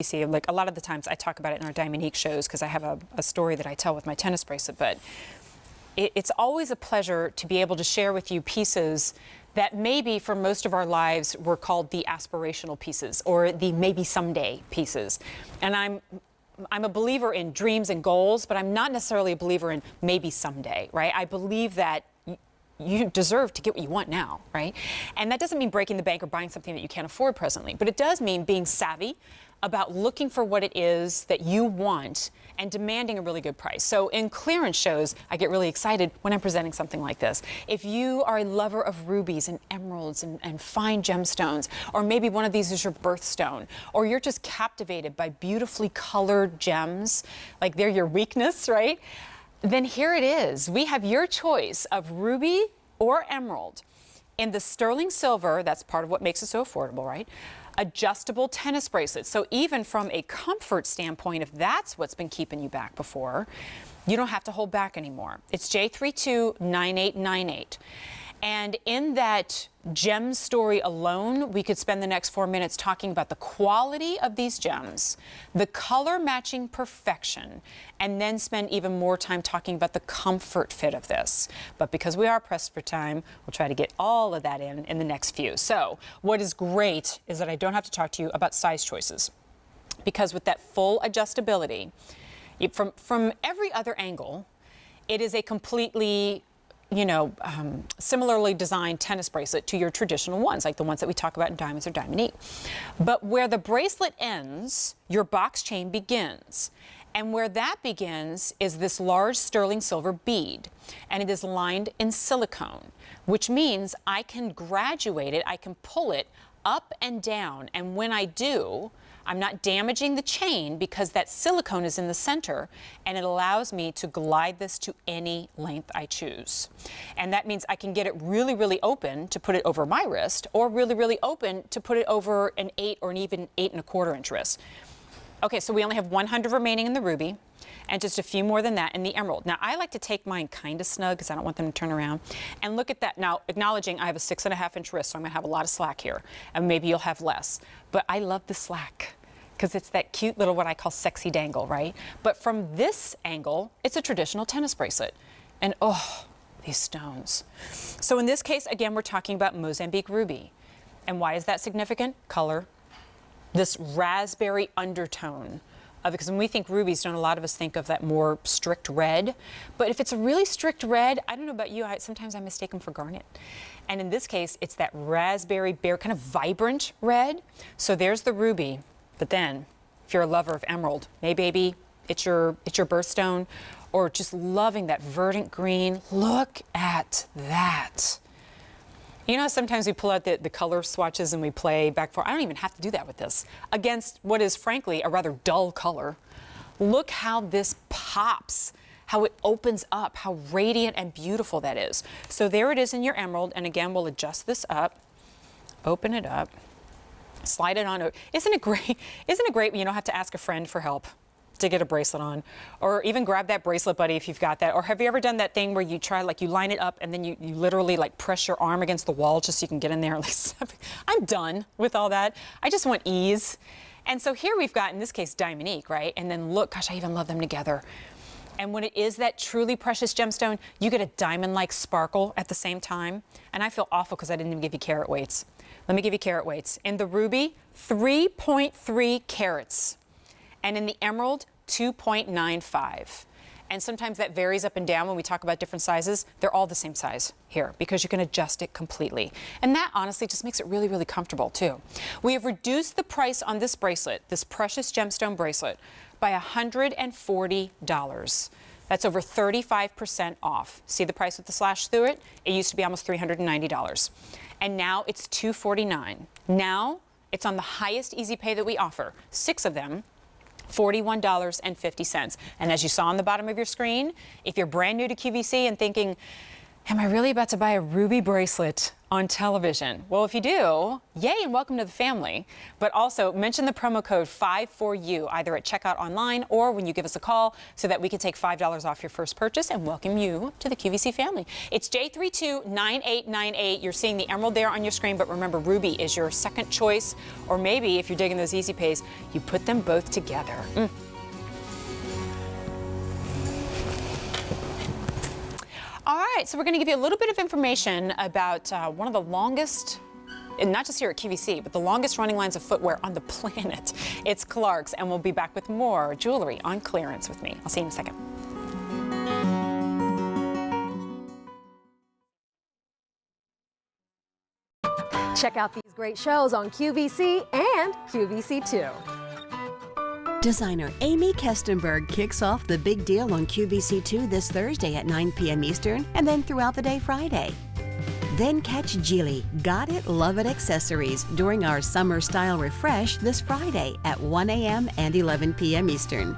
See, like a lot of the times I talk about it in our Diamond shows because I have a story that I tell with my tennis bracelet, but it's always a pleasure to be able to share with you pieces that maybe for most of our lives were called the aspirational pieces or the maybe someday pieces. And I'm a believer in dreams and goals, but I'm not necessarily a believer in maybe someday, right? I believe that you deserve to get what you want now, right? And that doesn't mean breaking the bank or buying something that you can't afford presently, but it does mean being savvy about looking for what it is that you want and demanding a really good price. So in clearance shows, I get really excited when I'm presenting something like this. If you are a lover of rubies and emeralds and fine gemstones, or maybe one of these is your birthstone, or you're just captivated by beautifully colored gems, like they're your weakness, right? Then here it is. We have your choice of ruby or emerald in the sterling silver. That's part of what makes it so affordable, right? Adjustable tennis bracelets. So even from a comfort standpoint, if that's what's been keeping you back before, you don't have to hold back anymore. It's J329898. And in that gem story alone, we could spend the next 4 minutes talking about the quality of these gems, the color matching perfection, and then spend even more time talking about the comfort fit of this. But because we are pressed for time, we'll try to get all of that in the next few. So what is great is that I don't have to talk to you about size choices, because with that full adjustability, from every other angle, it is a completely similarly designed tennis bracelet to your traditional ones, like the ones that we talk about in diamonds or Diamond E. But where the bracelet ends, your box chain begins. And where that begins is this large sterling silver bead, and it is lined in silicone, which means I can graduate it, I can pull it up and down, and when I do, I'm not damaging the chain because that silicone is in the center, and it allows me to glide this to any length I choose. And that means I can get it really, really open to put it over my wrist, or really, really open to put it over an 8 or an even 8¼ inch wrist. Okay, so we only have 100 remaining in the ruby, and just a few more than that in the emerald. Now, I like to take mine kind of snug because I don't want them to turn around. And look at that. Now, acknowledging I have a 6½ inch wrist, so I'm going to have a lot of slack here, and maybe you'll have less. But I love the slack, because it's that cute little what I call sexy dangle, right? But from this angle, it's a traditional tennis bracelet. And oh, these stones. So in this case, again, we're talking about Mozambique ruby. And why is that significant? Color. This raspberry undertone. Because when we think rubies, don't a lot of us think of that more strict red? But if it's a really strict red, I don't know about you, sometimes I mistake them for garnet. And in this case, it's that raspberry berry, kind of vibrant red. So there's the ruby. But then, if you're a lover of emerald, maybe it's your birthstone, or just loving that verdant green, look at that. You know, sometimes we pull out the color swatches and we play back forth. I don't even have to do that with this. Against what is, frankly, a rather dull color. Look how this pops, how it opens up, how radiant and beautiful that is. So there it is in your emerald, and again, we'll adjust this up, open it up, slide it on. Isn't it great? Isn't it great when you don't have to ask a friend for help to get a bracelet on, or even grab that bracelet buddy if you've got that? Or have you ever done that thing where you try, like, you line it up and then you literally like press your arm against the wall just so you can get in there? I'm done with all that. I just want ease. And so here we've got, in this case, Diamond, right? And then look, gosh, I even love them together. And when it is that truly precious gemstone, you get a diamond-like sparkle at the same time. And I feel awful because I didn't even give you carat weights. Let me give you carat weights. In the ruby, 3.3 carats. And in the emerald, 2.95. And sometimes that varies up and down when we talk about different sizes. They're all the same size here because you can adjust it completely. And that honestly just makes it really, really comfortable too. We have reduced the price on this bracelet, this precious gemstone bracelet, by $140. That's over 35% off. See the price with the slash through it? It used to be almost $390. And now it's $249. Now it's on the highest easy pay that we offer. 6 of them, $41.50. And as you saw on the bottom of your screen, if you're brand new to QVC and thinking, Am I really about to buy a ruby bracelet on television? Well, if you do, yay and welcome to the family. But also mention the promo code 5FORYOU either at checkout online or when you give us a call so that we can take $5 off your first purchase and welcome you to the QVC family. It's J329898. You're seeing the emerald there on your screen, but remember, ruby is your second choice. Or maybe if you're digging those easy pays, you put them both together. All right, so we're going to give you a little bit of information about one of the longest, and not just here at QVC, but the longest running lines of footwear on the planet. It's Clark's, and we'll be back with more jewelry on clearance with me. I'll see you in a second. Check out these great shows on QVC and QVC2. Designer Amy Kestenberg kicks off the big deal on QVC2 this Thursday at 9 p.m. Eastern and then throughout the day Friday. Then catch Jilly, Got It, Love It accessories during our Summer Style Refresh this Friday at 1 a.m. and 11 p.m. Eastern.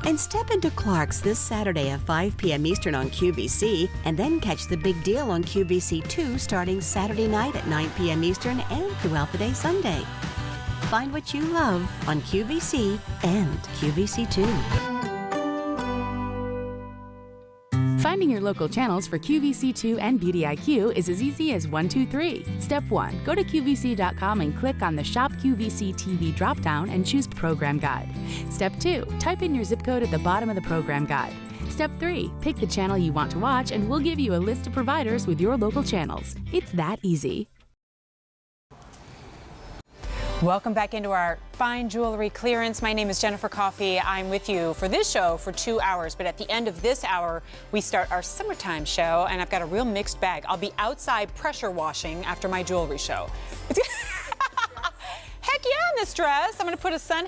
And step into Clark's this Saturday at 5 p.m. Eastern on QVC and then catch the big deal on QVC2 starting Saturday night at 9 p.m. Eastern and throughout the day Sunday. Find what you love on QVC and QVC2. Finding your local channels for QVC2 and Beauty IQ is as easy as 1, 2, 3. Step 1. Go to QVC.com and click on the Shop QVC TV dropdown and choose Program Guide. Step 2. Type in your zip code at the bottom of the program guide. Step 3. Pick the channel you want to watch and we'll give you a list of providers with your local channels. It's that easy. Welcome back into our fine jewelry clearance. My name is Jennifer Coffey. I'm with you for this show for 2 hours, but at the end of this hour, we start our summertime show, and I've got a real mixed bag. I'll be outside pressure washing after my jewelry show. Heck yeah, in this dress. I'm going to put a sun